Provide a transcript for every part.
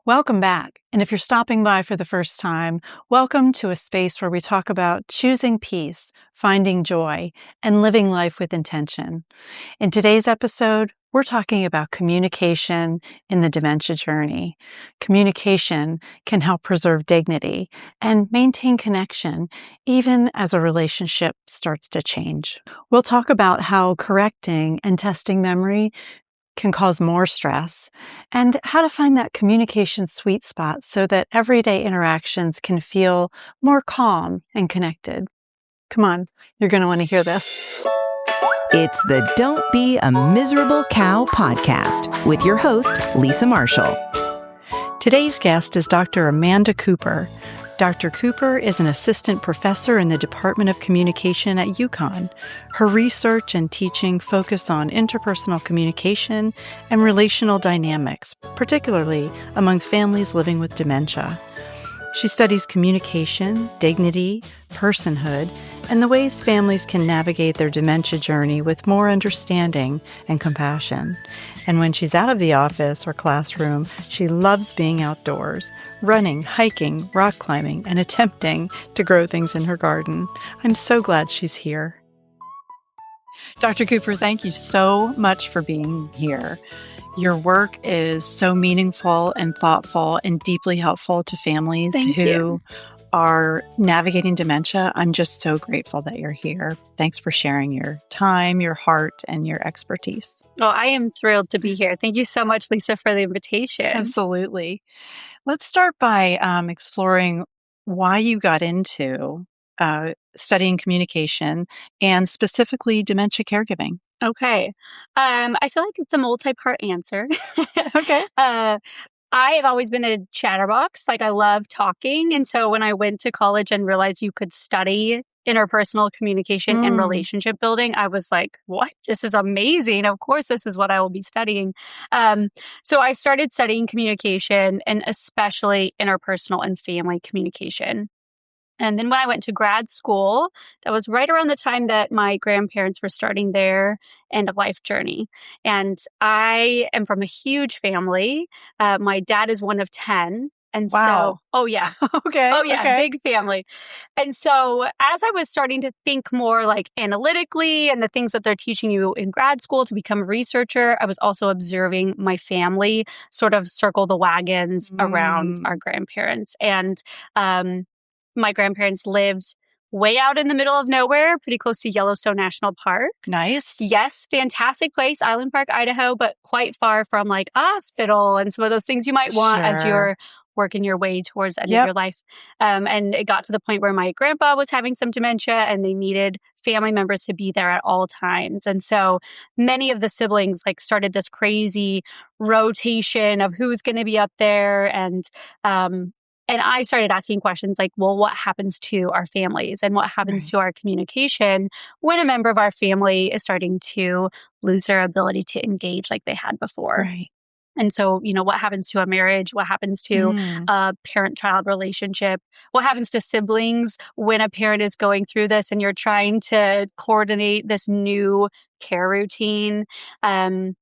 Welcome back. And if you're stopping by for the first time, welcome to a space where we talk about choosing peace, finding joy, and living life with intention. In today's episode, we're talking about communication in the dementia journey. Communication can help preserve dignity and maintain connection, even as a relationship starts to change. We'll talk about how correcting and testing memory can cause more stress, and how to find that communication sweet spot so that everyday interactions can feel more calm and connected. Come on, you're going to want to hear this. It's the Don't Be a Miserable Cow podcast with your host, Lisa Marshall. Today's guest is Dr. Amanda Cooper. Dr. Cooper is an assistant professor in the Department of Communication at UConn. Her research and teaching focus on interpersonal communication and relational dynamics, particularly among families living with dementia. She studies communication, dignity, personhood, and the ways families can navigate their dementia journey with more understanding and compassion. And when she's out of the office or classroom, she loves being outdoors, running, hiking, rock climbing, and attempting to grow things in her garden. I'm so glad she's here. Dr. Cooper, thank you so much for being here. Your work is so meaningful and thoughtful and deeply helpful to families who are navigating dementia. I'm just so grateful that you're here. Thanks for sharing your time, your heart, and your expertise. Well, I am thrilled to be here. Thank you so much, Lisa, for the invitation. Absolutely. Let's start by exploring why you got into studying communication and specifically dementia caregiving. Okay. I feel like it's a multi-part answer. Okay. I have always been a chatterbox. Like, I love talking. And so when I went to college and realized you could study interpersonal communication and relationship building, I was like, what? This is amazing. Of course, this is what I will be studying. So I started studying communication, and especially interpersonal and family communication. And then when I went to grad school, that was right around the time that my grandparents were starting their end of life journey. And I am from a huge family. My dad is one of 10. And Wow. so, oh yeah. Okay. Oh yeah, okay. big family. And so as I was starting to think more like analytically and the things that they're teaching you in grad school to become a researcher, I was also observing my family sort of circle the wagons around our grandparents. And my grandparents lived way out in the middle of nowhere, pretty close to Yellowstone National Park. Nice. Yes, fantastic place, Island Park, Idaho, but quite far from like a hospital and some of those things you might want as you're working your way towards the end of your life. And it got to the point where my grandpa was having some dementia and they needed family members to be there at all times. And so many of the siblings like started this crazy rotation of who's going to be up there. And I started asking questions like, well, what happens to our families and what happens to our communication when a member of our family is starting to lose their ability to engage like they had before? Right. And so, what happens to a marriage? What happens to a parent-child relationship? What happens to siblings when a parent is going through this and you're trying to coordinate this new care routine? And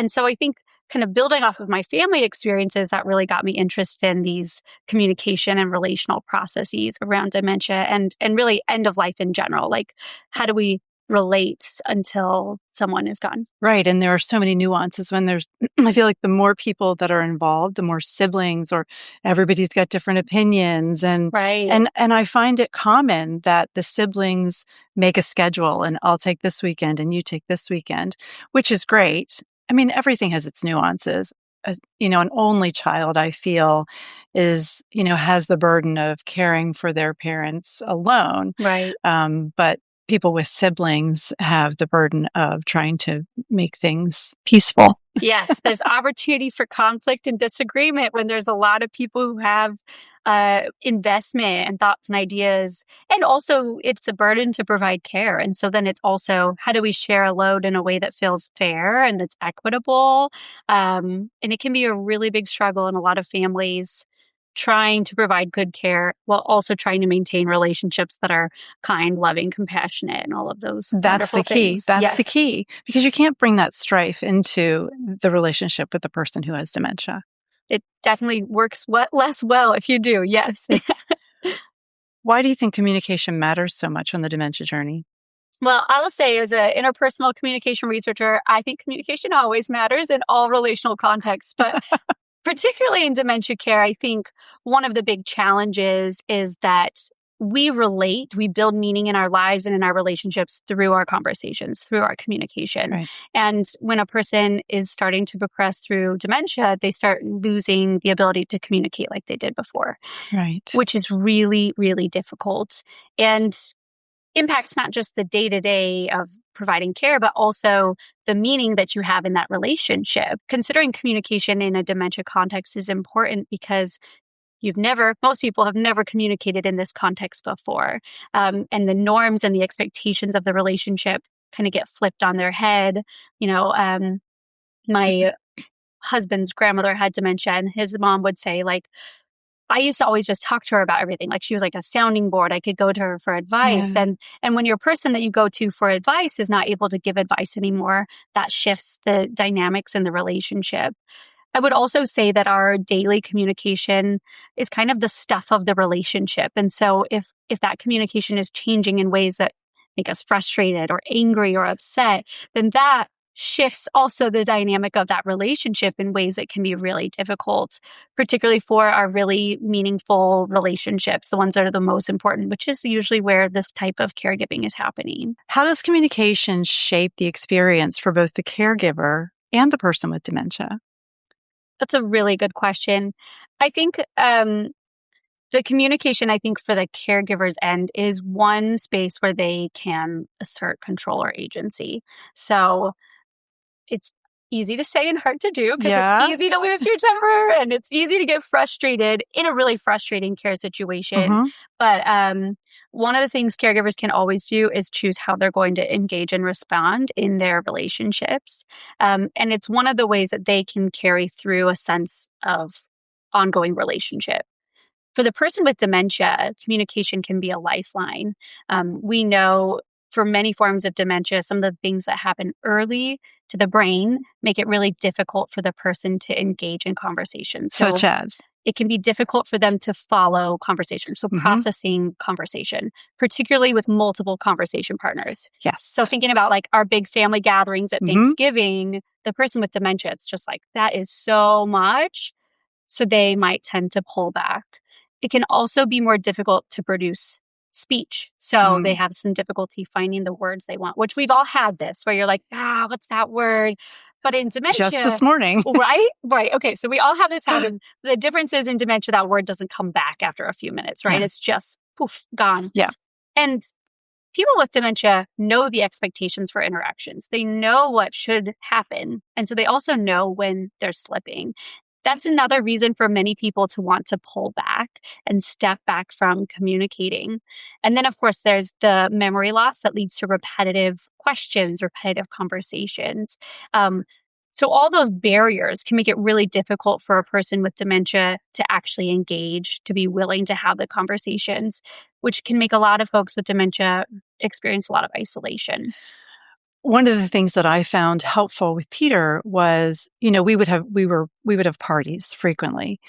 so I think kind of building off of my family experiences, that really got me interested in these communication and relational processes around dementia and really end of life in general. Like, how do we relate until someone is gone? Right. And there are so many nuances when I feel like the more people that are involved, the more siblings or everybody's got different opinions. And I find it common that the siblings make a schedule and I'll take this weekend and you take this weekend, which is great. I mean, everything has its nuances. An only child, I feel, has the burden of caring for their parents alone. Right. But people with siblings have the burden of trying to make things peaceful. Yes, there's opportunity for conflict and disagreement when there's a lot of people who have investment and thoughts and ideas. And also, it's a burden to provide care. And so then it's also, how do we share a load in a way that feels fair and that's equitable? And it can be a really big struggle in a lot of families, trying to provide good care while also trying to maintain relationships that are kind, loving, compassionate, and all of those. That's the key. Things. That's the key, because you can't bring that strife into the relationship with the person who has dementia. it definitely works less well if you do. Yes. Why do you think communication matters so much on the dementia journey? Well, I will say, as an interpersonal communication researcher, I think communication always matters in all relational contexts. But particularly in dementia care, I think one of the big challenges is that we build meaning in our lives and in our relationships through our conversations, through our communication. Right. And when a person is starting to progress through dementia, they start losing the ability to communicate like they did before. Right. Which is really, really difficult. And impacts not just the day-to-day of providing care, but also the meaning that you have in that relationship. Considering communication in a dementia context is important because most people have never communicated in this context before. And the norms and the expectations of the relationship kind of get flipped on their head. My husband's grandmother had dementia, and his mom would say, like, I used to always just talk to her about everything. Like, she was like a sounding board. I could go to her for advice. Yeah. And when your person that you go to for advice is not able to give advice anymore, that shifts the dynamics in the relationship. I would also say that our daily communication is kind of the stuff of the relationship. And so if that communication is changing in ways that make us frustrated or angry or upset, then that shifts also the dynamic of that relationship in ways that can be really difficult, particularly for our really meaningful relationships, the ones that are the most important, which is usually where this type of caregiving is happening. How does communication shape the experience for both the caregiver and the person with dementia? That's a really good question. I think the communication, I think, for the caregiver's end is one space where they can assert control or agency. So it's easy to say and hard to do because it's easy to lose your temper and it's easy to get frustrated in a really frustrating care situation. Mm-hmm. But one of the things caregivers can always do is choose how they're going to engage and respond in their relationships. And it's one of the ways that they can carry through a sense of ongoing relationship. For the person with dementia, communication can be a lifeline. We know for many forms of dementia, some of the things that happen early to the brain make it really difficult for the person to engage in conversations. Such as? It can be difficult for them to follow conversation. So processing conversation, particularly with multiple conversation partners. Yes. So thinking about like our big family gatherings at Thanksgiving, the person with dementia, it's just like, that is so much. So they might tend to pull back. It can also be more difficult to produce speech. So they have some difficulty finding the words they want, which we've all had this, where you're like, what's that word? But in dementia... Just this morning. Right? Right. Okay. So we all have this happen. The difference is in dementia, that word doesn't come back after a few minutes, right? Yeah. It's just poof, gone. Yeah. And people with dementia know the expectations for interactions. They know what should happen. And so they also know when they're slipping. That's another reason for many people to want to pull back and step back from communicating. And then, of course, there's the memory loss that leads to repetitive questions, repetitive conversations. So all those barriers can make it really difficult for a person with dementia to actually engage, to be willing to have the conversations, which can make a lot of folks with dementia experience a lot of isolation. One of the things that I found helpful with Peter was, we would have parties frequently,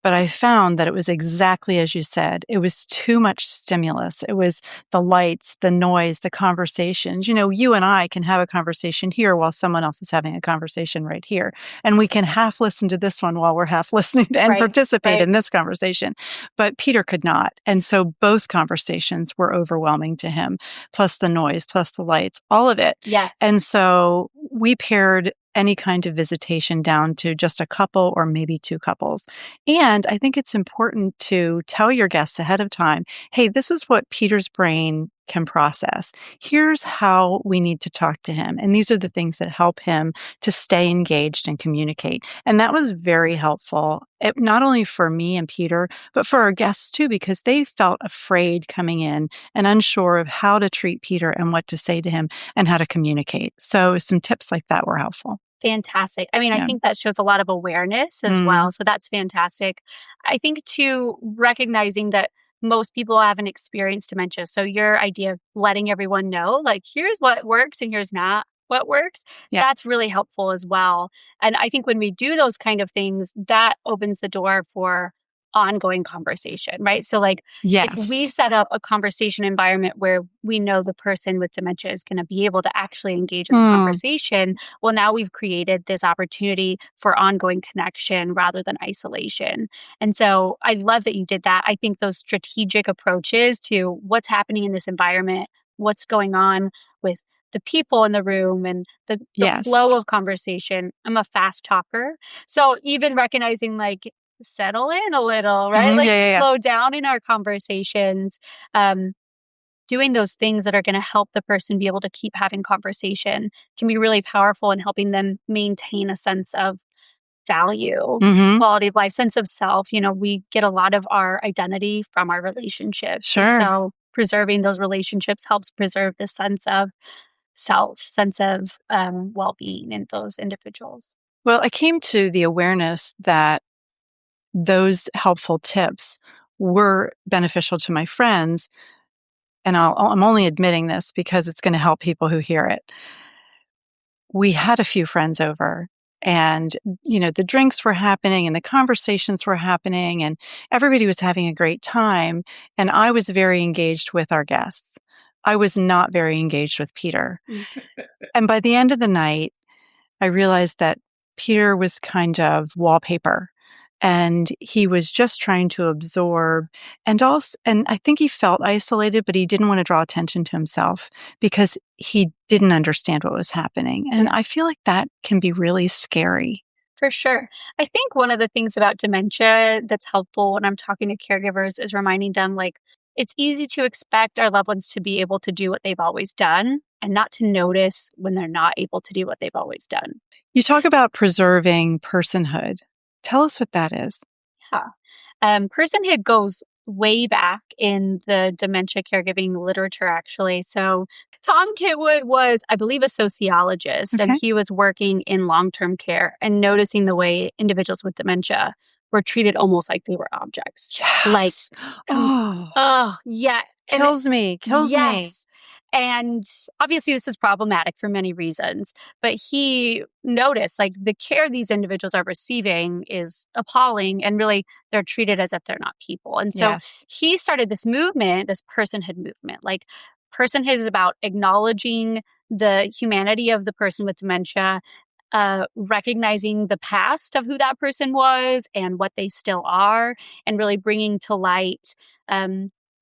but I found that it was exactly as you said. It was too much stimulus. It was the lights, the noise, the conversations. You and I can have a conversation here while someone else is having a conversation right here. And we can half listen to this one while we're half listening and participate in this conversation. But Peter could not. And so both conversations were overwhelming to him, plus the noise, plus the lights, all of it. Yes. And so we paired any kind of visitation down to just a couple or maybe two couples. And I think it's important to tell your guests ahead of time, hey, this is what Peter's brain can process. Here's how we need to talk to him. And these are the things that help him to stay engaged and communicate. And that was very helpful, not only for me and Peter, but for our guests too, because they felt afraid coming in and unsure of how to treat Peter and what to say to him and how to communicate. So some tips like that were helpful. Fantastic. I mean, I think that shows a lot of awareness as well. So that's fantastic. I think too, recognizing that most people haven't experienced dementia. So your idea of letting everyone know, like, here's what works and here's not, what works, that's really helpful as well. And I think when we do those kind of things, that opens the door for ongoing conversation, right? So like if we set up a conversation environment where we know the person with dementia is going to be able to actually engage in the conversation, well, now we've created this opportunity for ongoing connection rather than isolation. And so I love that you did that. I think those strategic approaches to what's happening in this environment, what's going on with the people in the room and the flow of conversation. I'm a fast talker. So even recognizing like, settle in a little, right? Slow down in our conversations. Doing those things that are going to help the person be able to keep having conversation can be really powerful in helping them maintain a sense of value, quality of life, sense of self. You know, we get a lot of our identity from our relationships. Sure. So preserving those relationships helps preserve the sense of self, sense of well-being in those individuals. Well, I came to the awareness that those helpful tips were beneficial to my friends. And I'm only admitting this because it's going to help people who hear it. We had a few friends over and, you know, the drinks were happening and the conversations were happening and everybody was having a great time. And I was very engaged with our guests. I was not very engaged with Peter. And by the end of the night, I realized that Peter was kind of wallpaper. And he was just trying to absorb and I think he felt isolated, but he didn't want to draw attention to himself because he didn't understand what was happening. And I feel like that can be really scary. For sure. I think one of the things about dementia that's helpful when I'm talking to caregivers is reminding them like, it's easy to expect our loved ones to be able to do what they've always done and not to notice when they're not able to do what they've always done. You talk about preserving personhood. Tell us what that is. Yeah. Personhood goes way back in the dementia caregiving literature, actually. So Tom Kitwood was, I believe, a sociologist, and he was working in long-term care and noticing the way individuals with dementia were treated almost like they were objects. Yes. Like, yeah. Kills me. And obviously this is problematic for many reasons, but he noticed like the care these individuals are receiving is appalling and really they're treated as if they're not people. And so he started this movement, this personhood movement. Like personhood is about acknowledging the humanity of the person with dementia, recognizing the past of who that person was and what they still are, and really bringing to light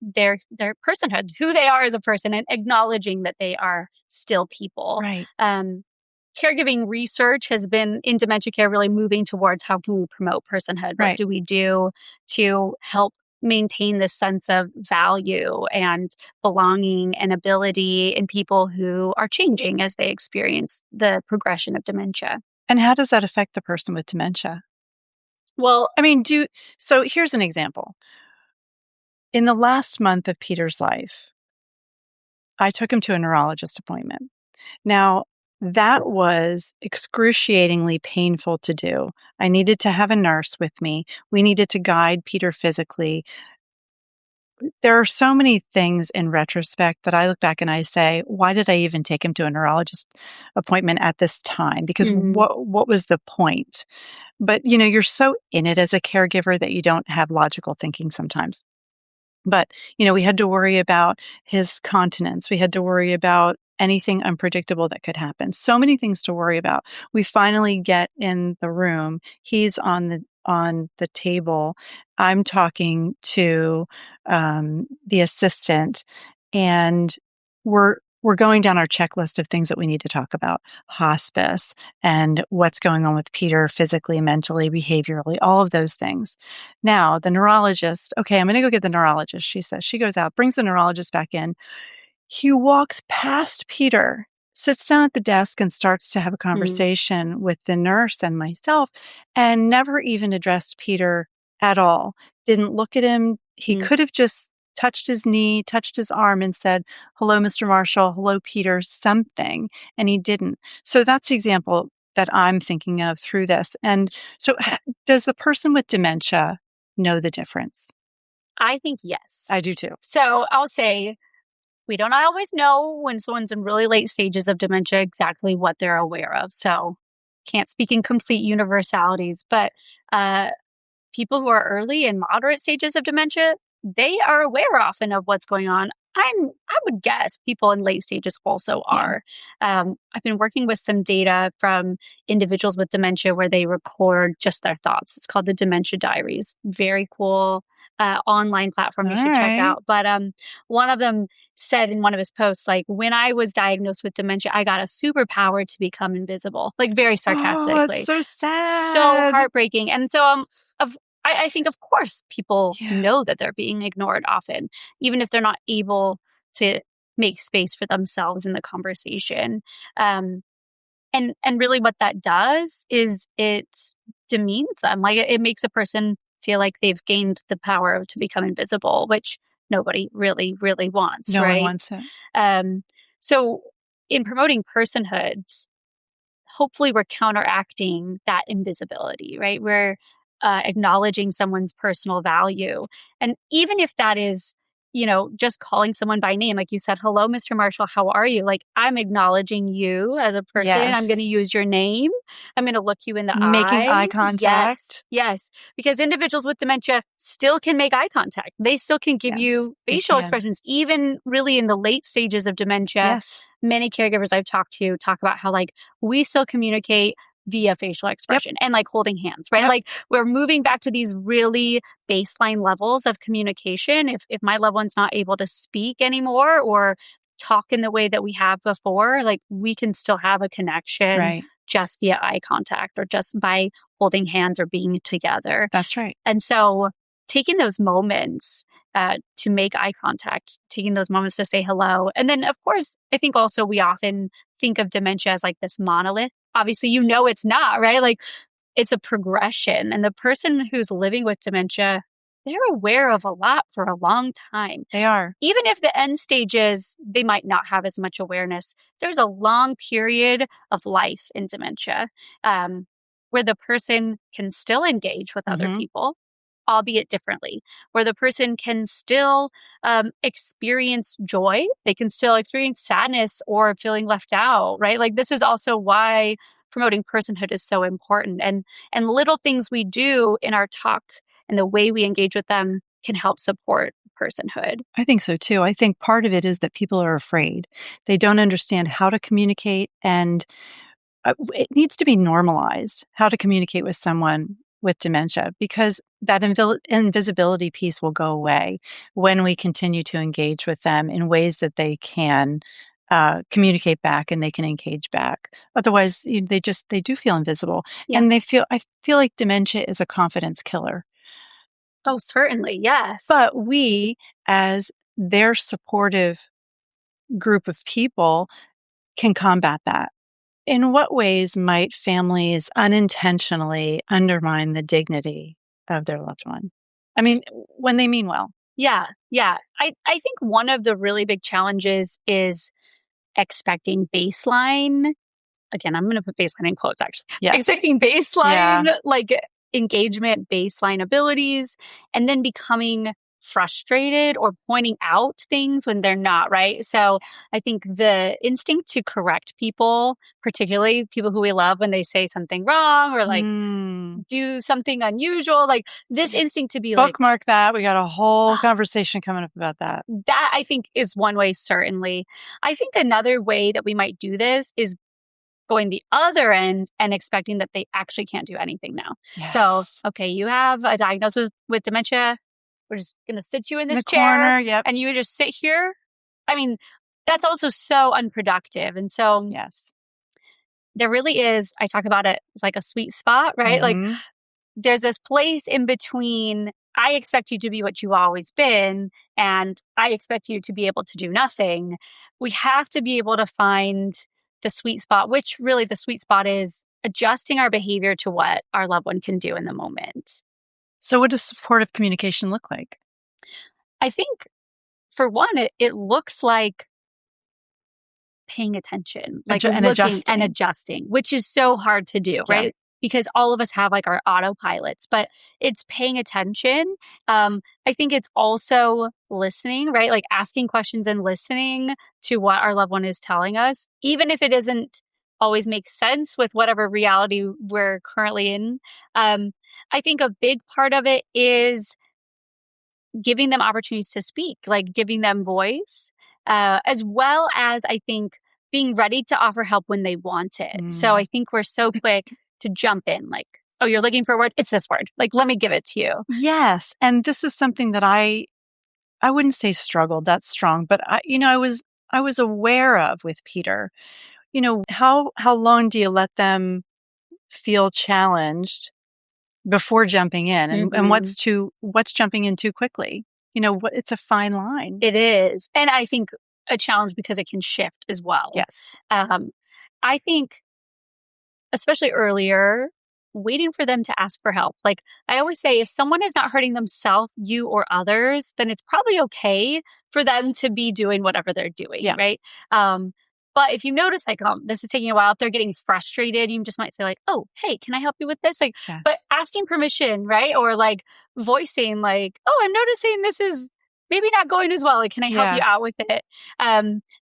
their personhood, who they are as a person, and acknowledging that they are still people. Right. Caregiving research has been in dementia care really moving towards how can we promote personhood? Right. What do we do to help maintain this sense of value and belonging and ability in people who are changing as they experience the progression of dementia? And how does that affect the person with dementia? Well, I mean, so here's an example. In the last month of Peter's life, I took him to a neurologist appointment. Now, that was excruciatingly painful to do. I needed to have a nurse with me. We needed to guide Peter physically. There are so many things in retrospect that I look back and I say, why did I even take him to a neurologist appointment at this time? Because what was the point? But, you know, you're so in it as a caregiver that you don't have logical thinking sometimes. But, you know, we had to worry about his continence. We had to worry about anything unpredictable that could happen. So many things to worry about. We finally get in the room. He's on the table. I'm talking to the assistant, and we're going down our checklist of things that we need to talk about. Hospice and what's going on with Peter physically, mentally, behaviorally, all of those things. Now, the neurologist, okay, I'm going to go get the neurologist, she says. She goes out, brings the neurologist back in. He walks past Peter, sits down at the desk and starts to have a conversation with the nurse and myself, and never even addressed Peter at all. Didn't look at him. He could have just touched his knee, touched his arm and said, hello, Mr. Marshall, hello, Peter, something. And he didn't. So that's the example that I'm thinking of through this. And so does the person with dementia know the difference? I think yes. I do too. So I'll say we don't always know when someone's in really late stages of dementia exactly what they're aware of. So can't speak in complete universalities, but people who are early and moderate stages of dementia, they are aware often of what's going on. I would guess people in late stages also are. I've been working with some data from individuals with dementia where they record just their thoughts. It's called the Dementia Diaries. Very cool online platform you should check out. But one of them said in one of his posts, like, when I was diagnosed with dementia, I got a superpower to become invisible, like very sarcastically. Oh, that's so sad. So heartbreaking. And so I think, of course, people know that they're being ignored often, even if they're not able to make space for themselves in the conversation. And really what that does is it demeans them. Like it makes a person feel like they've gained the power to become invisible, which nobody really, really wants. No right? one wants it. So in promoting personhood, hopefully we're counteracting that invisibility, right? We're acknowledging someone's personal value. And even if that is, just calling someone by name, like you said, hello, Mr. Marshall, how are you? Like, I'm acknowledging you as a person. Yes. I'm going to use your name. I'm going to look you in the eye. Making eye contact. Yes. Because individuals with dementia still can make eye contact. They still can give you facial expressions, even really in the late stages of dementia. Yes. Many caregivers I've talked to talk about how, like, we still communicate via facial expression and like holding hands, right? Like we're moving back to these really baseline levels of communication. If my loved one's not able to speak anymore or talk in the way that we have before, like we can still have a connection just via eye contact or just by holding hands or being together. That's right. And so taking those moments to make eye contact, taking those moments to say hello. And then, of course, I think also we often think of dementia as like this monolith. Obviously, it's not, right? Like it's a progression. And the person who's living with dementia, they're aware of a lot for a long time. They are. Even if the end stages, they might not have as much awareness. There's a long period of life in dementia where the person can still engage with other people, albeit differently, where the person can still experience joy. They can still experience sadness or feeling left out, right? Like this is also why promoting personhood is so important. And little things we do in our talk and the way we engage with them can help support personhood. I think so too. I think part of it is that people are afraid. They don't understand how to communicate, and it needs to be normalized how to communicate with someone with dementia, because that invisibility piece will go away when we continue to engage with them in ways that they can communicate back and they can engage back. Otherwise, they do feel invisible, and I feel like dementia is a confidence killer. Oh, certainly, yes. But we, as their supportive group of people, can combat that. In what ways might families unintentionally undermine the dignity of their loved one? I mean, when they mean well. Yeah. I think one of the really big challenges is expecting baseline. Again, I'm going to put baseline in quotes, actually. Yeah. Expecting baseline, like engagement, baseline abilities, and then becoming frustrated or pointing out things when they're not, right? So I think the instinct to correct people, particularly people who we love when they say something wrong or like do something unusual, like this instinct to be bookmark that. We got a whole conversation coming up about that. That I think is one way, certainly. I think another way that we might do this is going the other end and expecting that they actually can't do anything now. Yes. So, okay, you have a diagnosis with dementia. We're just going to sit you in this chair corner, and you just sit here. I mean, that's also so unproductive. And so there really is, I talk about it as like a sweet spot, right? Like there's this place in between. I expect you to be what you've always been, and I expect you to be able to do nothing. We have to be able to find the sweet spot, which really the sweet spot is adjusting our behavior to what our loved one can do in the moment. So what does supportive communication look like? I think, for one, it looks like paying attention, like and looking and adjusting, which is so hard to do, right? because all of us have like our autopilots, but it's paying attention. I think it's also listening, right? Like asking questions and listening to what our loved one is telling us, even if it doesn't always make sense with whatever reality we're currently in. I think a big part of it is giving them opportunities to speak, like giving them voice, as well as I think being ready to offer help when they want it. So I think we're so quick to jump in, like, oh, you're looking for a word? It's this word. Like, let me give it to you. Yes. And this is something that I wouldn't say struggled, that's strong, but I was aware of with Peter. How long do you let them feel challenged before jumping in, and what's jumping in too quickly? It's a fine line. It is. And I think a challenge because it can shift as well. Yes. I think, especially earlier, waiting for them to ask for help. Like I always say, if someone is not hurting themselves, you or others, then it's probably okay for them to be doing whatever they're doing, right? But if you notice, like, this is taking a while, if they're getting frustrated, you just might say, like, oh, hey, can I help you with this? Like, but asking permission, right? Or like voicing, like, oh, I'm noticing this is maybe not going as well. Like, can I help you out with it?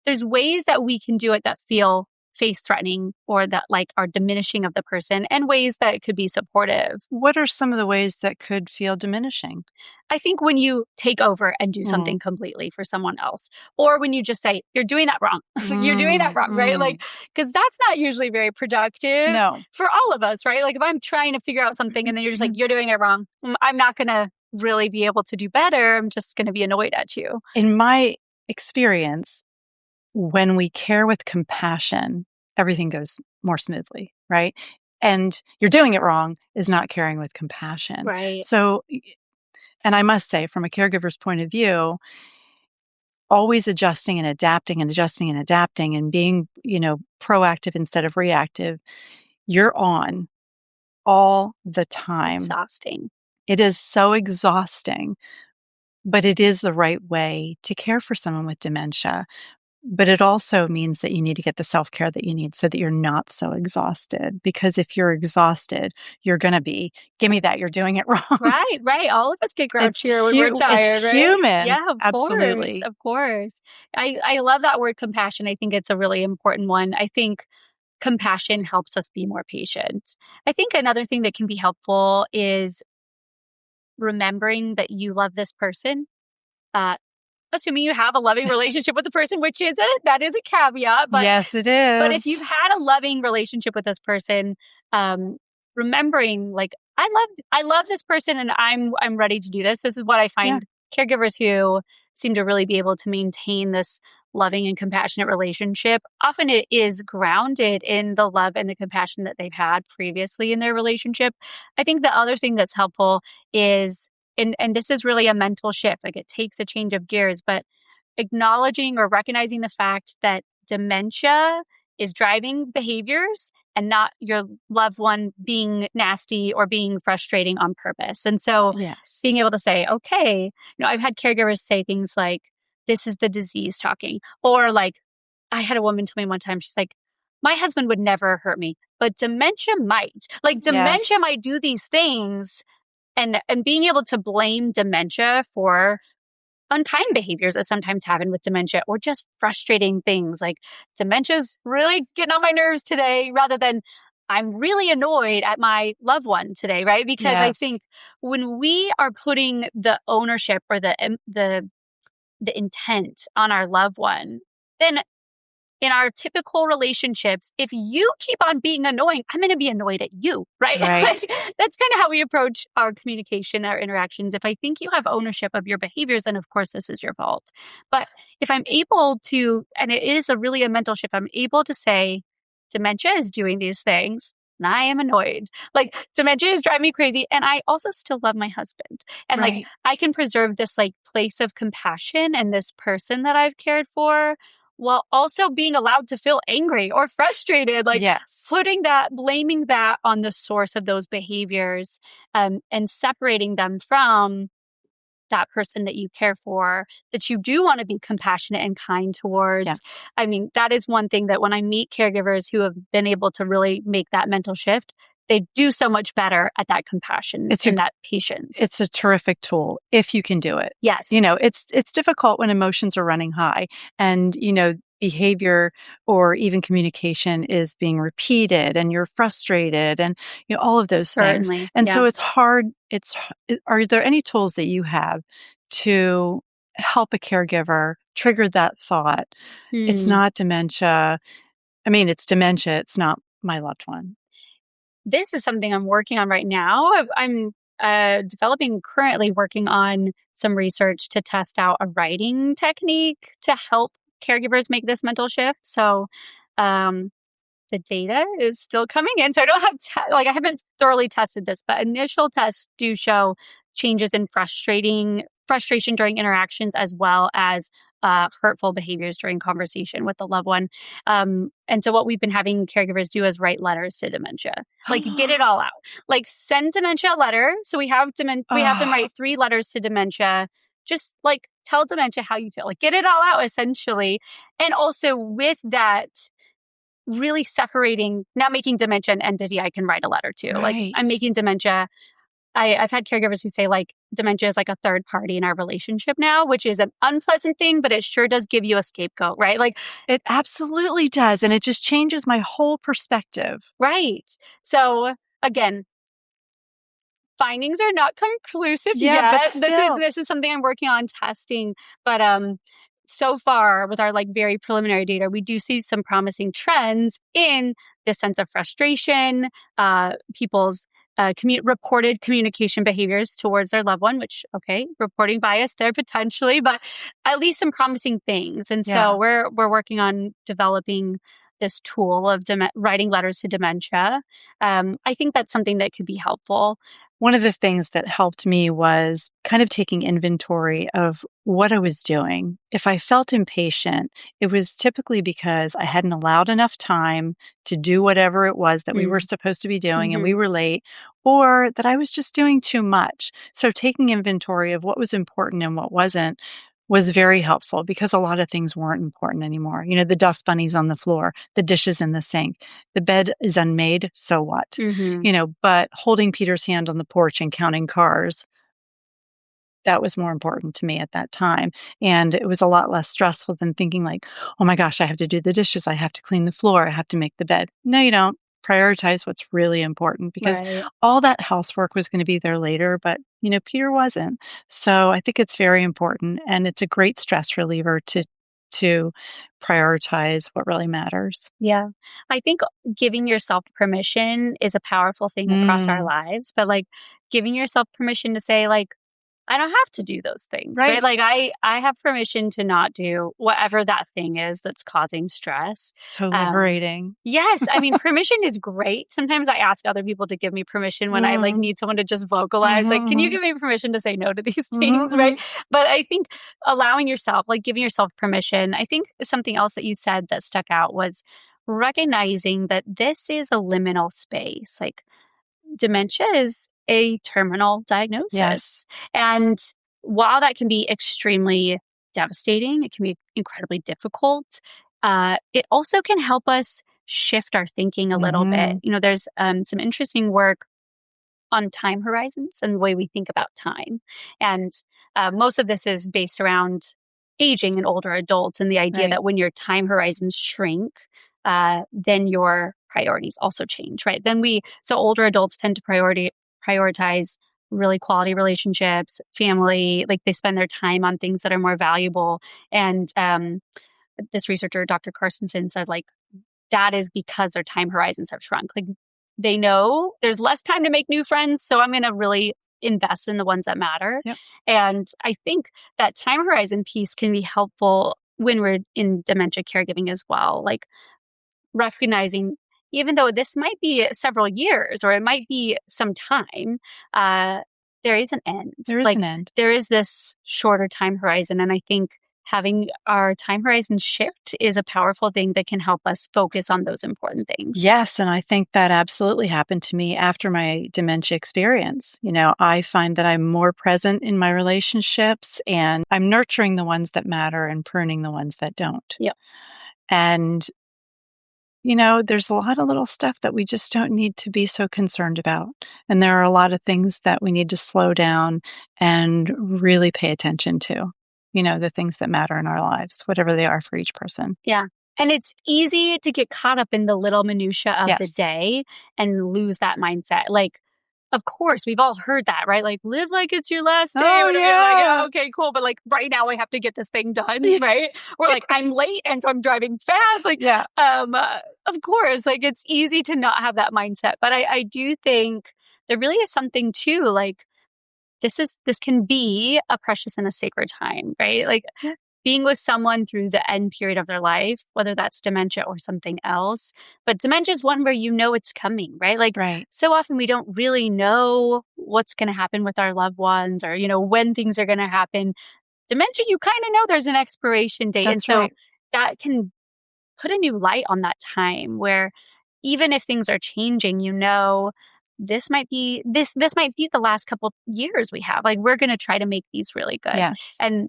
There's ways that we can do it that feel face threatening or that like are diminishing of the person, and ways that could be supportive. What are some of the ways that could feel diminishing? I think when you take over and do something completely for someone else, or when you just say, you're doing that wrong, you're doing that wrong, right? Like, because that's not usually very productive for all of us, right? Like if I'm trying to figure out something and then you're just like, you're doing it wrong, I'm not going to really be able to do better. I'm just going to be annoyed at you. In my experience, when we care with compassion, everything goes more smoothly, right? And you're doing it wrong is not caring with compassion. Right. So, and I must say, from a caregiver's point of view, always adjusting and adapting and adjusting and adapting and being, proactive instead of reactive, you're on all the time. Exhausting. It is so exhausting, but it is the right way to care for someone with dementia. But it also means that you need to get the self-care that you need so that you're not so exhausted. Because if you're exhausted, you're going to be, give me that, you're doing it wrong. Right. All of us get grouchier when we're tired, it's right? human. Yeah, Absolutely. Of course. I love that word compassion. I think it's a really important one. I think compassion helps us be more patient. I think another thing that can be helpful is remembering that you love this person. Assuming you have a loving relationship with the person, that is a caveat. But yes, it is. But if you've had a loving relationship with this person, remembering like I love this person and I'm ready to do this. This is what I find caregivers who seem to really be able to maintain this loving and compassionate relationship. Often it is grounded in the love and the compassion that they've had previously in their relationship. I think the other thing that's helpful is, and this is really a mental shift, like it takes a change of gears, but acknowledging or recognizing the fact that dementia is driving behaviors and not your loved one being nasty or being frustrating on purpose. And so being able to say, okay, I've had caregivers say things like, this is the disease talking, or like, I had a woman tell me one time, she's like, my husband would never hurt me, but dementia might. Like dementia might do these things. And being able to blame dementia for unkind behaviors that sometimes happen with dementia, or just frustrating things like dementia's really getting on my nerves today, rather than I'm really annoyed at my loved one today, right? Because I think when we are putting the ownership or the intent on our loved one, then in our typical relationships, if you keep on being annoying, I'm going to be annoyed at you, right? Like, that's kind of how we approach our communication, our interactions. If I think you have ownership of your behaviors, then of course this is your fault. But if I'm able to, and it is really a mental shift, I'm able to say, dementia is doing these things, and I am annoyed. Like dementia is driving me crazy, and I also still love my husband. And like I can preserve this like place of compassion and this person that I've cared for, while also being allowed to feel angry or frustrated, like blaming that on the source of those behaviors, and separating them from that person that you care for, that you do want to be compassionate and kind towards. I mean, that is one thing that when I meet caregivers who have been able to really make that mental shift, they do so much better at that compassion and that patience. It's a terrific tool if you can do it. Yes. It's difficult when emotions are running high and, behavior or even communication is being repeated and you're frustrated and, all of those things. And so it's hard. Are there any tools that you have to help a caregiver trigger that thought? It's not dementia. I mean, it's dementia. It's not my loved one. This is something I'm working on right now. I'm currently working on some research to test out a writing technique to help caregivers make this mental shift. So the data is still coming in. So I don't have, I haven't thoroughly tested this, but initial tests do show changes in frustration during interactions as well as hurtful behaviors during conversation with the loved one. And so what we've been having caregivers do is write letters to dementia, get it all out, send dementia a letter. So we have we have them write 3 letters to dementia, just tell dementia how you feel, get it all out essentially. And also with that, really separating, not making dementia an entity I can write a letter to. Right. I'm making dementia. I've had caregivers who say dementia is a third party in our relationship now, which is an unpleasant thing, but it sure does give you a scapegoat, right? It absolutely does. And it just changes my whole perspective. Right. So again, findings are not conclusive yet. But still. This is something I'm working on testing. But so far with our very preliminary data, we do see some promising trends in this sense of frustration, people's reported communication behaviors towards their loved one, which, reporting bias there potentially, but at least some promising things. And so we're working on developing this tool of writing letters to dementia. I think that's something that could be helpful. One of the things that helped me was kind of taking inventory of what I was doing. If I felt impatient, it was typically because I hadn't allowed enough time to do whatever it was that we were supposed to be doing and we were late, or that I was just doing too much. So taking inventory of what was important and what wasn't was very helpful because a lot of things weren't important anymore. The dust bunnies on the floor, the dishes in the sink, the bed is unmade, so what? But holding Peter's hand on the porch and counting cars, that was more important to me at that time. And it was a lot less stressful than thinking oh my gosh, I have to do the dishes, I have to clean the floor, I have to make the bed. No, you don't. Prioritize what's really important because all that housework was going to be there later, but Peter wasn't. So I think it's very important and it's a great stress reliever to prioritize what really matters. Yeah. I think giving yourself permission is a powerful thing across our lives, but giving yourself permission to say I don't have to do those things, right? I have permission to not do whatever that thing is that's causing stress. So liberating. Yes. I mean, permission is great. Sometimes I ask other people to give me permission when I need someone to just vocalize, can you give me permission to say no to these things, right? But I think allowing yourself, giving yourself permission, I think something else that you said that stuck out was recognizing that this is a liminal space. Dementia is a terminal diagnosis. Yes. And while that can be extremely devastating, it can be incredibly difficult, it also can help us shift our thinking a little bit. There's some interesting work on time horizons and the way we think about time. And most of this is based around aging and older adults and the idea that when your time horizons shrink, then your priorities also change, right? So older adults tend to prioritize really quality relationships, family, they spend their time on things that are more valuable. And this researcher, Dr. Carstensen, says that is because their time horizons have shrunk. They know there's less time to make new friends, so I'm going to really invest in the ones that matter. Yep. And I think that time horizon piece can be helpful when we're in dementia caregiving as well. Recognizing, even though this might be several years or it might be some time, there is an end. There is an end. There is this shorter time horizon. And I think having our time horizon shift is a powerful thing that can help us focus on those important things. Yes. And I think that absolutely happened to me after my dementia experience. I find that I'm more present in my relationships and I'm nurturing the ones that matter and pruning the ones that don't. Yep. And there's a lot of little stuff that we just don't need to be so concerned about. And there are a lot of things that we need to slow down and really pay attention to, the things that matter in our lives, whatever they are for each person. Yeah. And it's easy to get caught up in the little minutia of the Yes. day and lose that mindset. Like, of course, we've all heard that, right? Like, live like it's your last day. Oh, You're like, yeah. okay, cool. But like right now I have to get this thing done, Yeah. right? Or like I'm late and so I'm driving fast. Like, Yeah. of course, like it's easy to not have that mindset. But I do think there really is something too, like this can be a precious and a sacred time, right? Like Yeah. being with someone through the end period of their life, whether that's dementia or something else. But dementia is one where it's coming, right? Like Right. so often we don't really know what's going to happen with our loved ones or, when things are going to happen. Dementia, you kind of know there's an expiration date. And That's so right. that can put a new light on that time where even if things are changing, this might be the last couple years we have. Like we're going to try to make these really good. Yes. And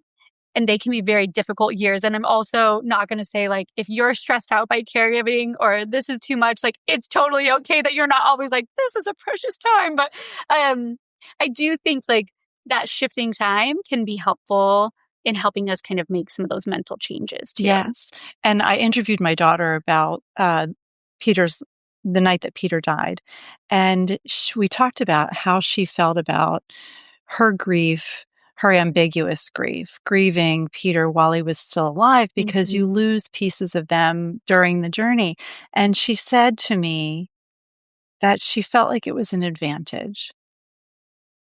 they can be very difficult years. And I'm also not going to say like, if you're stressed out by caregiving or this is too much, like it's totally okay that you're not always like, this is a precious time. But I do think like that shifting time can be helpful in helping us kind of make some of those mental changes too. Yes. And I interviewed my daughter about the night that Peter died. And we talked about how she felt about her grief, her ambiguous grief, grieving Peter while he was still alive, because you lose pieces of them during the journey. And she said to me that she felt like it was an advantage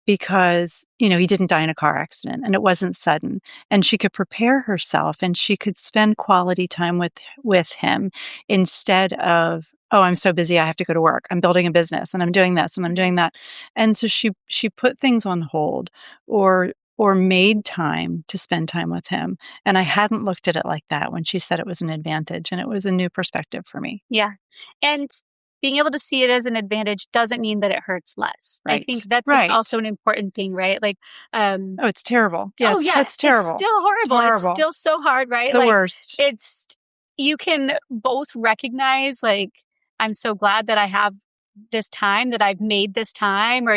because, he didn't die in a car accident and it wasn't sudden, and she could prepare herself and she could spend quality time with him instead of, oh, I'm so busy, I have to go to work. I'm building a business and I'm doing this and I'm doing that. And so she put things on hold or made time to spend time with him. And I hadn't looked at it like that when she said it was an advantage, and it was a new perspective for me. Yeah. And being able to see it as an advantage doesn't mean that it hurts less. Right. I think that's Right. also an important thing, right? Like, oh, it's terrible. Yeah, it's terrible. It's still horrible. Horrible. It's still so hard, right? The worst. You can both recognize, like, I'm so glad that I have this time, that I've made this time, or,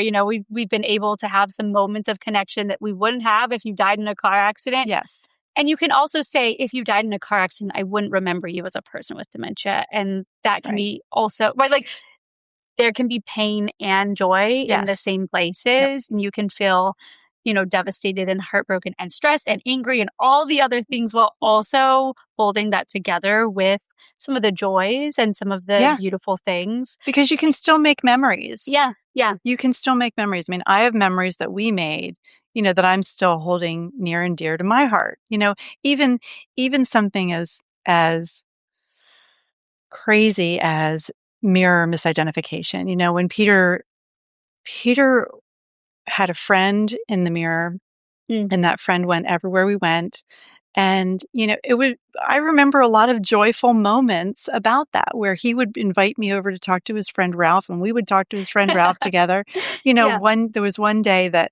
we've been able to have some moments of connection that we wouldn't have if you died in a car accident. Yes. And you can also say, if you died in a car accident, I wouldn't remember you as a person with dementia. And that can be also, right? Like there can be pain and joy in the same places. Yep. And you can feel, devastated and heartbroken and stressed and angry and all the other things, while also holding that together with some of the joys and some of the beautiful things. Because you can still make memories. Yeah. Yeah. You can still make memories. I mean, I have memories that we made, that I'm still holding near and dear to my heart. Even something as crazy as mirror misidentification. When Peter had a friend in the mirror, and that friend went everywhere we went. And, I remember a lot of joyful moments about that, where he would invite me over to talk to his friend Ralph, and we would talk to his friend Ralph together. There was one day that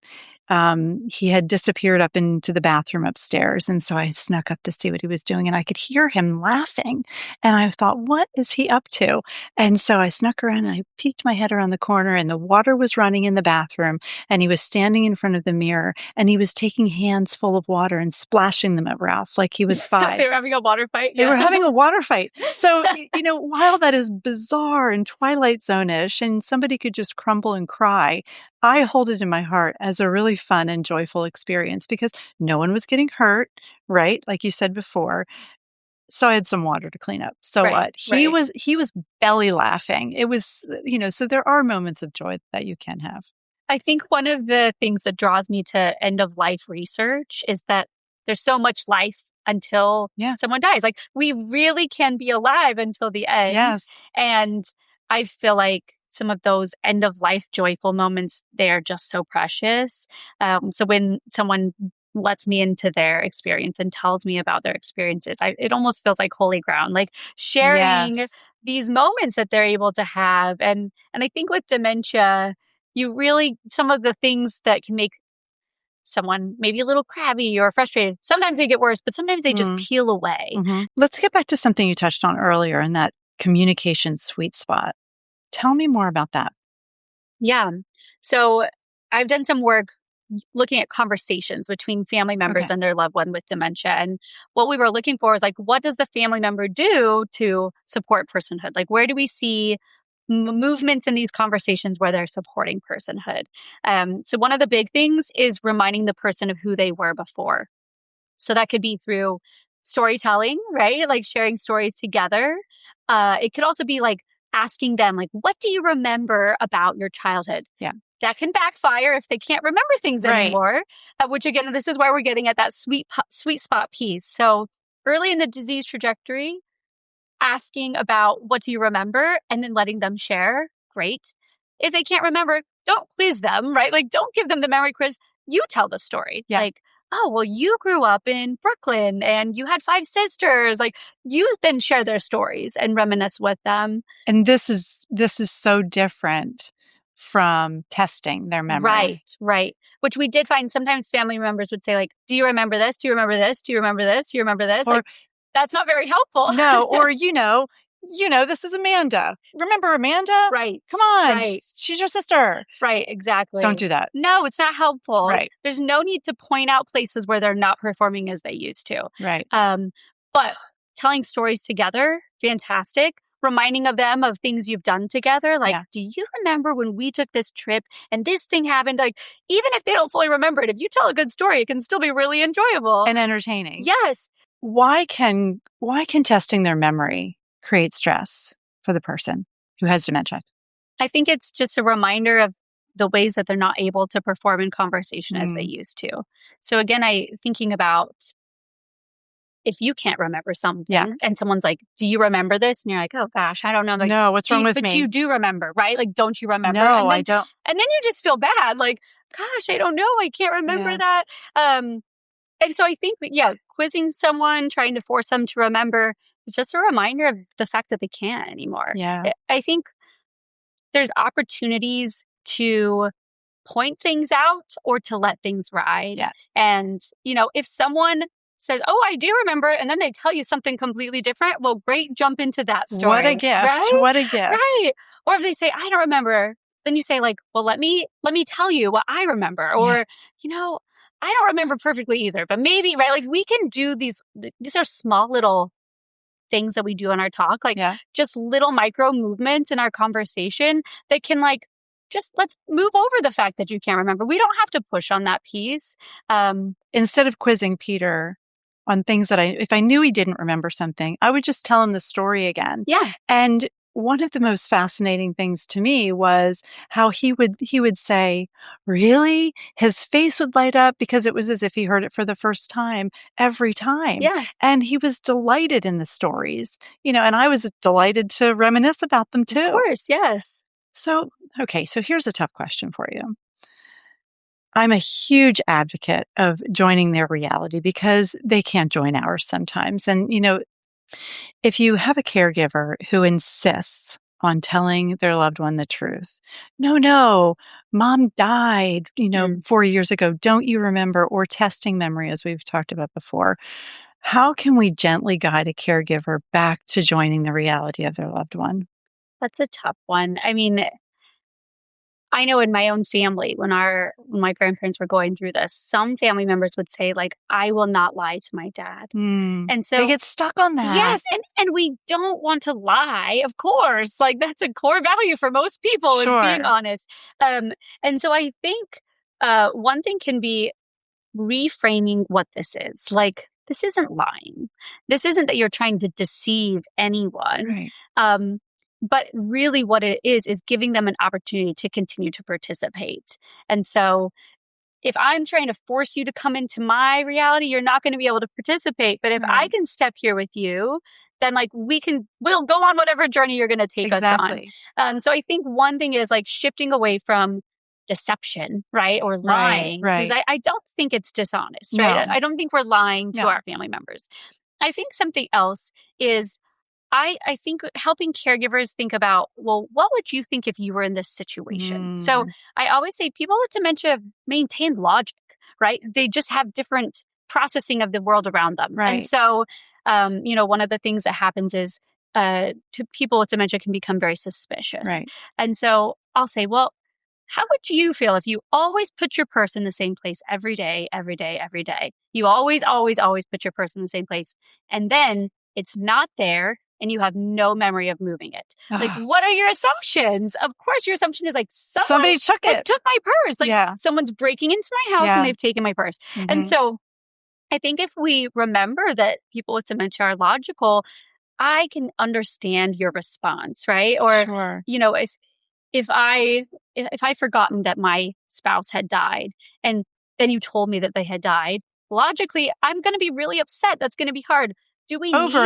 he had disappeared up into the bathroom upstairs. And so I snuck up to see what he was doing, and I could hear him laughing. And I thought, what is he up to? And so I snuck around and I peeked my head around the corner, and the water was running in the bathroom, and he was standing in front of the mirror, and he was taking hands full of water and splashing them at Ralph like he was 5. They were having a water fight. They were having a water fight. So, while that is bizarre and Twilight Zone-ish, and somebody could just crumble and cry, I hold it in my heart as a really fun and joyful experience because no one was getting hurt, right? Like you said before. So I had some water to clean up. So what? He was belly laughing. It was, so there are moments of joy that you can have. I think one of the things that draws me to end of life research is that there's so much life until someone dies. Like we really can be alive until the end. Yes. And I feel like some of those end of life joyful moments, they are just so precious. So when someone lets me into their experience and tells me about their experiences, it almost feels like holy ground, like sharing these moments that they're able to have. And I think with dementia, some of the things that can make someone maybe a little crabby or frustrated, sometimes they get worse, but sometimes they just peel away. Mm-hmm. Let's get back to something you touched on earlier, and that communication sweet spot. Tell me more about that. Yeah. So I've done some work looking at conversations between family members Okay. and their loved one with dementia. And what we were looking for is like, what does the family member do to support personhood? Like, where do we see movements in these conversations where they're supporting personhood? So one of the big things is reminding the person of who they were before. So that could be through storytelling, right? Like sharing stories together. It could also be like asking them, like, what do you remember about your childhood? Yeah. That can backfire if they can't remember things Right. anymore, which again, this is where we're getting at that sweet spot piece. So early in the disease trajectory, asking about what do you remember and then letting them share, great. If they can't remember, don't quiz them, right? Like, don't give them the memory quiz. You tell the story. Yeah. Like, oh, well, you grew up in Brooklyn and you had 5 sisters. Like, you then share their stories and reminisce with them. And this is so different from testing their memory. Right. Which we did find sometimes family members would say, like, do you remember this? Do you remember this? Do you remember this? Do you remember this? Or, like, that's not very helpful. No, or this is Amanda. Remember Amanda? Right. Come on. Right. She's your sister. Right, exactly. Don't do that. No, it's not helpful. Right. There's no need to point out places where they're not performing as they used to. Right. But telling stories together, fantastic. Reminding of them of things you've done together. Like, do you remember when we took this trip and this thing happened? Like, even if they don't fully remember it, if you tell a good story, it can still be really enjoyable. And entertaining. Yes. Why can testing their memory create stress for the person who has dementia? I think it's just a reminder of the ways that they're not able to perform in conversation as they used to. So again, thinking about if you can't remember something and someone's like, do you remember this? And you're like, oh gosh, I don't know. Like, no, what's wrong with me? But you do remember, right? Like, don't you remember? No, I don't. And then you just feel bad. Like, gosh, I don't know. I can't remember that. And so I think, quizzing someone, trying to force them to remember is just a reminder of the fact that they can't anymore. Yeah. I think there's opportunities to point things out or to let things ride. Yes. And, if someone says, oh, I do remember, and then they tell you something completely different, well, great, jump into that story. What a gift. Right? What a gift. Right. Or if they say, I don't remember, then you say like, well, let me tell you what I remember. Or, I don't remember perfectly either, but maybe, right? Like, we can do these are small little things that we do in our talk, like just little micro movements in our conversation that can just let's move over the fact that you can't remember. We don't have to push on that piece. Instead of quizzing Peter on things that if I knew he didn't remember something, I would just tell him the story again. Yeah. And one of the most fascinating things to me was how he would say, really? His face would light up because it was as if he heard it for the first time every time. Yeah. And he was delighted in the stories, and I was delighted to reminisce about them too. Of course, yes. So here's a tough question for you. I'm a huge advocate of joining their reality because they can't join ours sometimes. And, if you have a caregiver who insists on telling their loved one the truth, no, mom died, 4 years ago, don't you remember? Or testing memory, as we've talked about before. How can we gently guide a caregiver back to joining the reality of their loved one? That's a tough one. I mean, I know in my own family, when my grandparents were going through this, some family members would say, like, I will not lie to my dad. And so they get stuck on that. Yes. And we don't want to lie, of course. Like, that's a core value for most people is being honest. And so I think one thing can be reframing what this is. Like, this isn't lying. This isn't that you're trying to deceive anyone. Right. But really what it is giving them an opportunity to continue to participate. And so if I'm trying to force you to come into my reality, you're not going to be able to participate. But if I can step here with you, then we'll go on whatever journey you're going to take us on. So I think one thing is shifting away from deception, right? Or lying. Right. Because I don't think it's dishonest, No. right? I don't think we're lying to our family members. I think something else is I think helping caregivers think about, well, what would you think if you were in this situation? So I always say people with dementia maintain logic, right? They just have different processing of the world around them. Right. And so, one of the things that happens is people with dementia can become very suspicious. Right. And so I'll say, well, how would you feel if you always put your purse in the same place every day, every day, every day? You always, always, always put your purse in the same place. And then it's not there and you have no memory of moving it. Like, what are your assumptions? Of course, your assumption is like, somebody took it. Took my purse. Like, someone's breaking into my house and they've taken my purse. Mm-hmm. And so I think if we remember that people with dementia are logical, I can understand your response, right? Or, you know, if I'd forgotten that my spouse had died and then you told me that they had died, logically, I'm going to be really upset. That's going to be hard. Do we need to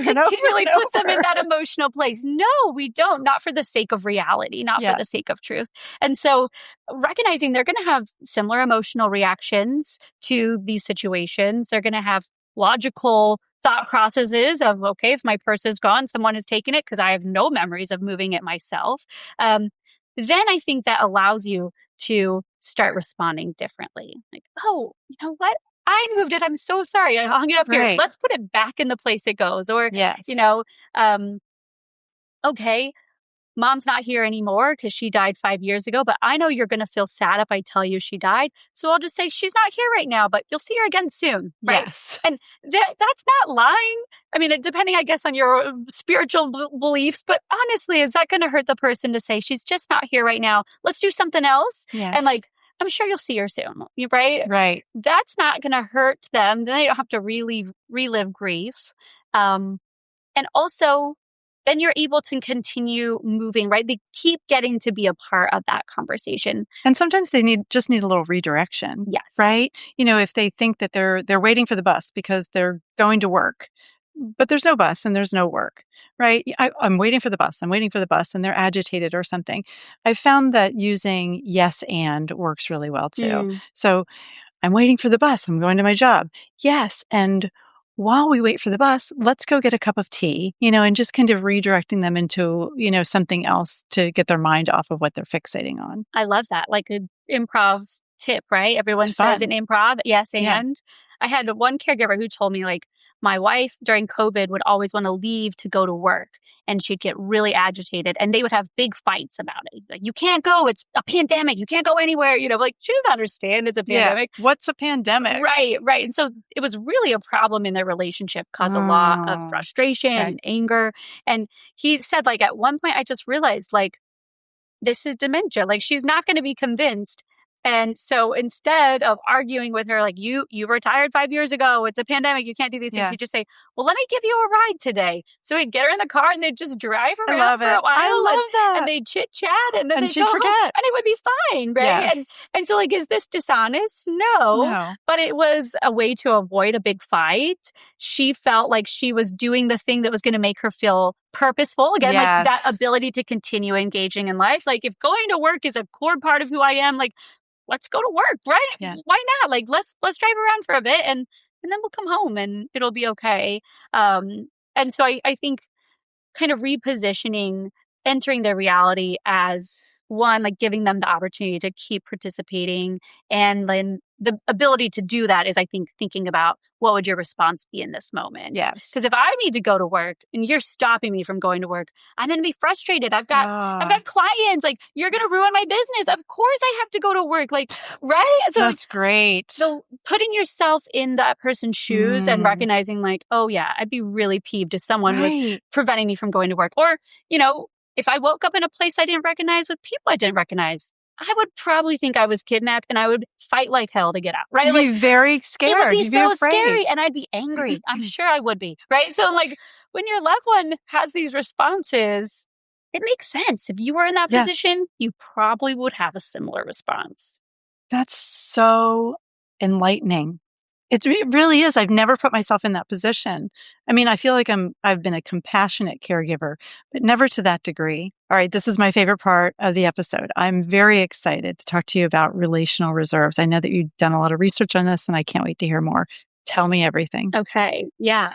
continually put them in that emotional place? No, we don't. Not for the sake of reality, not for the sake of truth. And so recognizing they're going to have similar emotional reactions to these situations. They're going to have logical thought processes of, okay, if my purse is gone, someone has taken it because I have no memories of moving it myself. Then I think that allows you to start responding differently. Like, oh, you know what? I moved it. I'm so sorry. I hung it up here. Let's put it back in the place it goes. Or, you know, okay, Mom's not here anymore because she died 5 years ago, but I know you're going to feel sad if I tell you she died. So I'll just say she's not here right now, but you'll see her again soon. Right? Yes. And that's not lying. I mean, depending, I guess, on your spiritual beliefs, but honestly, is that going to hurt the person to say she's just not here right now? Let's do something else. Yes. And like, I'm sure you'll see her soon, right? Right. That's not going to hurt them. Then they don't have to relive grief. And also, then you're able to continue moving, right? They keep getting to be a part of that conversation. And sometimes they just need a little redirection. Yes. Right? You know, if they think that they're waiting for the bus because they're going to work, but there's no bus and there's no work, right? I'm waiting for the bus. I'm waiting for the bus, and they're agitated or something. I found that using yes and works really well too. So I'm waiting for the bus. I'm going to my job. Yes. And while we wait for the bus, let's go get a cup of tea, you know, and just kind of redirecting them into, you know, something else to get their mind off of what they're fixating on. I love that. Like an improv tip, right? Everyone says in improv, yes, and. Yeah. I had one caregiver who told me, like, my wife during COVID would always want to leave to go to work, and she'd get really agitated, and they would have big fights about it. Like, you can't go. It's a pandemic. You can't go anywhere. You know, like, she doesn't understand it's a pandemic. Yeah. What's a pandemic? Right. And so it was really a problem in their relationship, caused a lot of frustration and anger. And he said, like, at one point, I just realized, like, this is dementia. Like, she's not going to be convinced. And so instead of arguing with her, like, you retired 5 years ago, it's a pandemic, you can't do these things, you just say, well, let me give you a ride today. So he'd get her in the car and they'd just drive around for a while. I love that. And they'd chit chat and then they'd she'd go forget. home, and it would be fine, right? Yes. And so, like, is this dishonest? No. But it was a way to avoid a big fight. She felt like she was doing the thing that was going to make her feel purposeful. Again, like that ability to continue engaging in life. Like, if going to work is a core part of who I am, like, let's go to work, right? Yeah. Why not? Like, let's drive around for a bit and then we'll come home and it'll be okay. And so I think kind of repositioning, entering their reality as one, like giving them the opportunity to keep participating. And then the ability to do that is, I think, thinking about what would your response be in this moment? Yes. Because if I need to go to work and you're stopping me from going to work, I'm going to be frustrated. I've got clients. Like, you're going to ruin my business. Of course I have to go to work. Like, right? So that's great. So putting yourself in that person's shoes and recognizing, like, oh yeah, I'd be really peeved if someone was preventing me from going to work. Or, you know, if I woke up in a place I didn't recognize with people I didn't recognize, I would probably think I was kidnapped and I would fight like hell to get out, right? You'd be very scared. It would be so scary and I'd be angry. I'm sure I would be, right? So, like, when your loved one has these responses, it makes sense. If you were in that position, you probably would have a similar response. That's so enlightening. It really is. I've never put myself in that position. I mean, I feel like I've been a compassionate caregiver, but never to that degree. All right, this is my favorite part of the episode. I'm very excited to talk to you about relational reserves. I know that you've done a lot of research on this, and I can't wait to hear more. Tell me everything. Okay, yeah.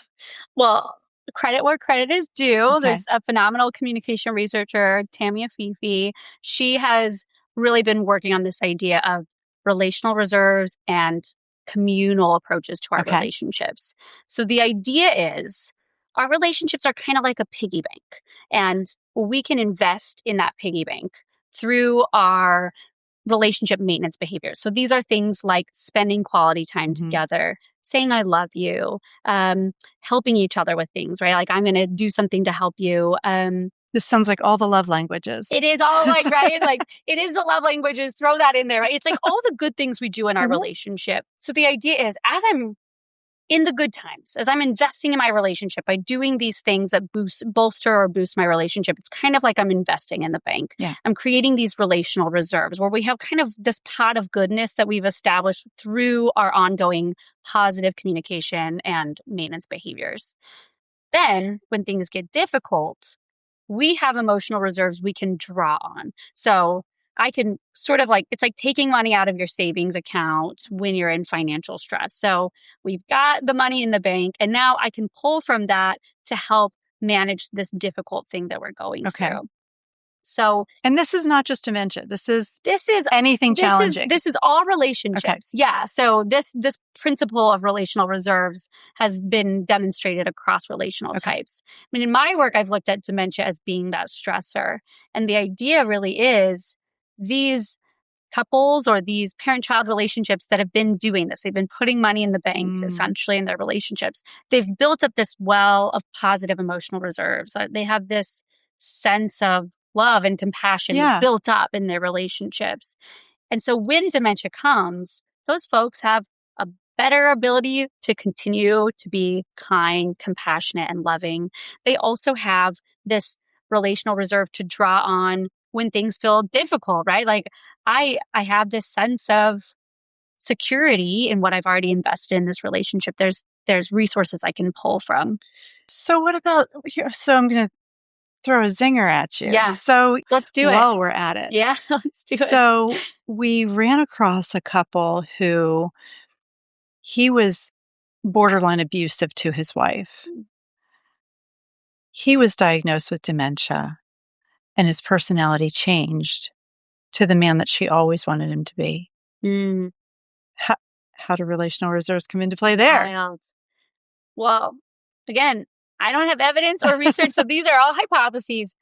Well, credit where credit is due. Okay. There's a phenomenal communication researcher, Tammy Afifi. She has really been working on this idea of relational reserves and communal approaches to our relationships. So the idea is, our relationships are kind of like a piggy bank, and we can invest in that piggy bank through our relationship maintenance behaviors. So these are things like spending quality time together, saying I love you, helping each other with things, right? Like, I'm going to do something to help you. This sounds like all the love languages. It is all like, right? Like, it is the love languages. Throw that in there, right? It's like all the good things we do in our relationship. So the idea is, as I'm in the good times, as I'm investing in my relationship by doing these things that bolster or boost my relationship, it's kind of like I'm investing in the bank. Yeah. I'm creating these relational reserves where we have kind of this pot of goodness that we've established through our ongoing positive communication and maintenance behaviors. Then, when things get difficult, we have emotional reserves we can draw on. So I can sort of like, it's like taking money out of your savings account when you're in financial stress. So we've got the money in the bank, and now I can pull from that to help manage this difficult thing that we're going through. So, and this is not just dementia. This is anything challenging. This is all relationships. Okay. Yeah. So this principle of relational reserves has been demonstrated across relational types. I mean, in my work, I've looked at dementia as being that stressor. And the idea really is these couples or these parent-child relationships that have been doing this, they've been putting money in the bank essentially in their relationships. They've built up this well of positive emotional reserves. They have this sense of love and compassion built up in their relationships. And so when dementia comes, those folks have a better ability to continue to be kind, compassionate, and loving. They also have this relational reserve to draw on when things feel difficult, right? Like, I have this sense of security in what I've already invested in this relationship. There's resources I can pull from. So what about here? So I'm going to throw a zinger at you. Yeah. So let's do it. While we're at it. Yeah, let's do it. So we ran across a couple who he was borderline abusive to his wife. He was diagnosed with dementia, and his personality changed to the man that she always wanted him to be. How do relational reserves come into play there? Wild. Well, again, I don't have evidence or research, so these are all hypotheses.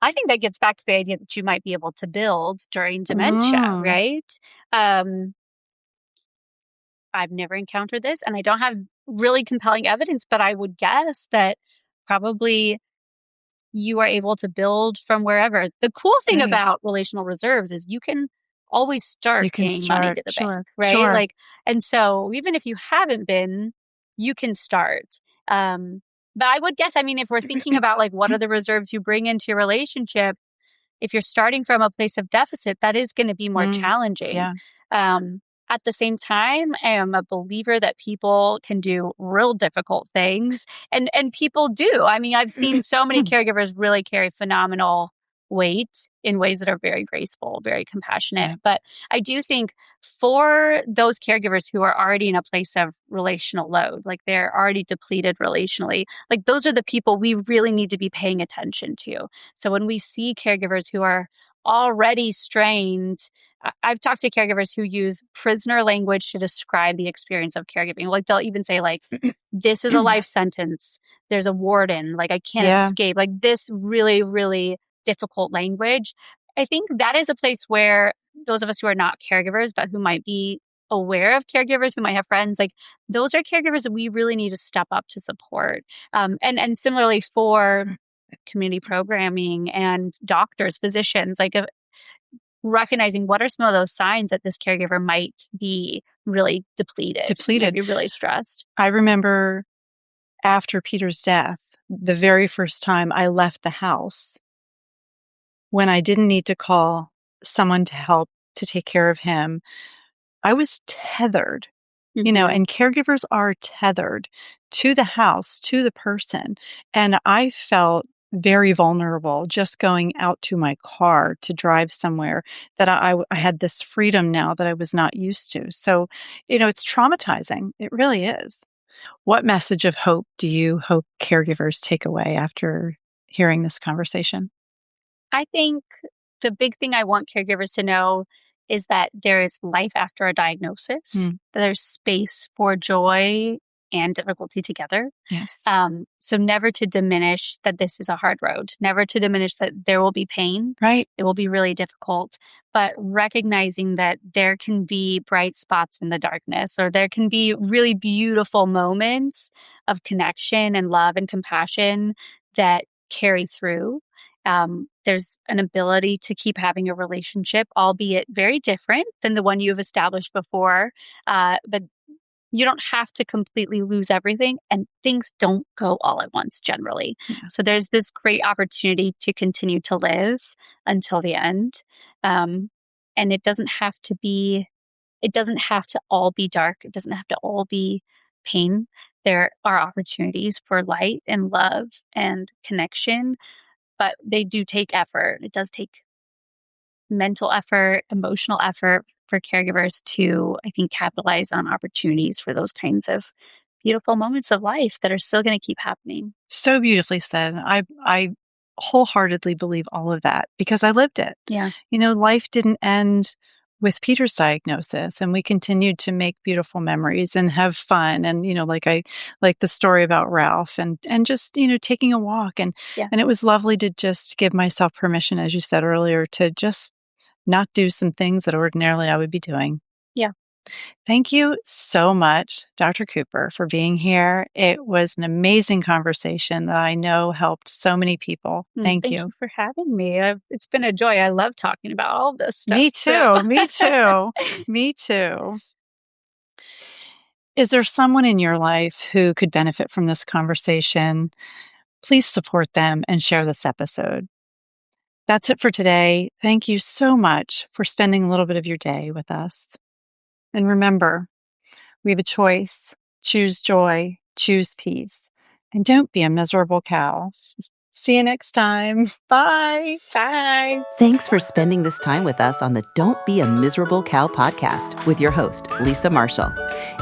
I think that gets back to the idea that you might be able to build during dementia, right? I've never encountered this, and I don't have really compelling evidence, but I would guess that probably you are able to build from wherever. The cool thing about relational reserves is you can always start paying money to the bank, right? Like, and so even if you haven't been, you can start. But I would guess, I mean, if we're thinking about like, what are the reserves you bring into your relationship? If you're starting from a place of deficit, that is going to be more challenging. At the same time, I am a believer that people can do real difficult things, and people do. I mean, I've seen so many caregivers really carry phenomenal weight in ways that are very graceful, very compassionate. But I do think for those caregivers who are already in a place of relational load, like they're already depleted relationally, like those are the people we really need to be paying attention to. So when we see caregivers who are already strained, I've talked to caregivers who use prisoner language to describe the experience of caregiving. Like they'll even say like, this is a life sentence. There's a warden. Like I can't escape. Like this really, really difficult language. I think that is a place where those of us who are not caregivers, but who might be aware of caregivers, who might have friends, like those are caregivers that we really need to step up to support. And similarly for community programming and doctors, physicians, like recognizing what are some of those signs that this caregiver might be really depleted, maybe really stressed. I remember after Peter's death, the very first time I left the house, when I didn't need to call someone to help to take care of him, I was tethered, you know, and caregivers are tethered to the house, to the person. And I felt very vulnerable just going out to my car to drive somewhere that I had this freedom now that I was not used to. So, you know, it's traumatizing. It really is. What message of hope do you hope caregivers take away after hearing this conversation? I think the big thing I want caregivers to know is that there is life after a diagnosis, that there's space for joy and difficulty together. Yes. So never to diminish that this is a hard road, never to diminish that there will be pain. Right. It will be really difficult, but recognizing that there can be bright spots in the darkness, or there can be really beautiful moments of connection and love and compassion that carry through. There's an ability to keep having a relationship, albeit very different than the one you've established before. But you don't have to completely lose everything, and things don't go all at once generally. Yeah. So there's this great opportunity to continue to live until the end. And it doesn't have to all be dark. It doesn't have to all be pain. There are opportunities for light and love and connection, but they do take effort. It does take mental effort, emotional effort for caregivers to, I think, capitalize on opportunities for those kinds of beautiful moments of life that are still going to keep happening. So beautifully said. I wholeheartedly believe all of that because I lived it. Yeah. Life didn't end with Peter's diagnosis, and we continued to make beautiful memories and have fun. And, like the story about Ralph and just, taking a walk. And it was lovely to just give myself permission, as you said earlier, to just not do some things that ordinarily I would be doing. Yeah. Thank you so much, Dr. Cooper, for being here. It was an amazing conversation that I know helped so many people. Thank you. Thank you for having me. It's been a joy. I love talking about all of this stuff. Me too. Me too. Me too. Is there someone in your life who could benefit from this conversation? Please support them and share this episode. That's it for today. Thank you so much for spending a little bit of your day with us. And remember, we have a choice. Choose joy, choose peace, and don't be a miserable cow. See you next time. Bye. Bye. Thanks for spending this time with us on the Don't Be a Miserable Cow podcast with your host, Lisa Marshall.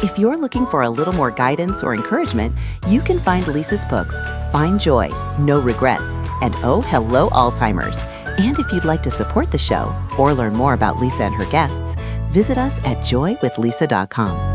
If you're looking for a little more guidance or encouragement, you can find Lisa's books, Find Joy, No Regrets, and Oh, Hello, Alzheimer's. And if you'd like to support the show or learn more about Lisa and her guests, visit us at joywithlisa.com.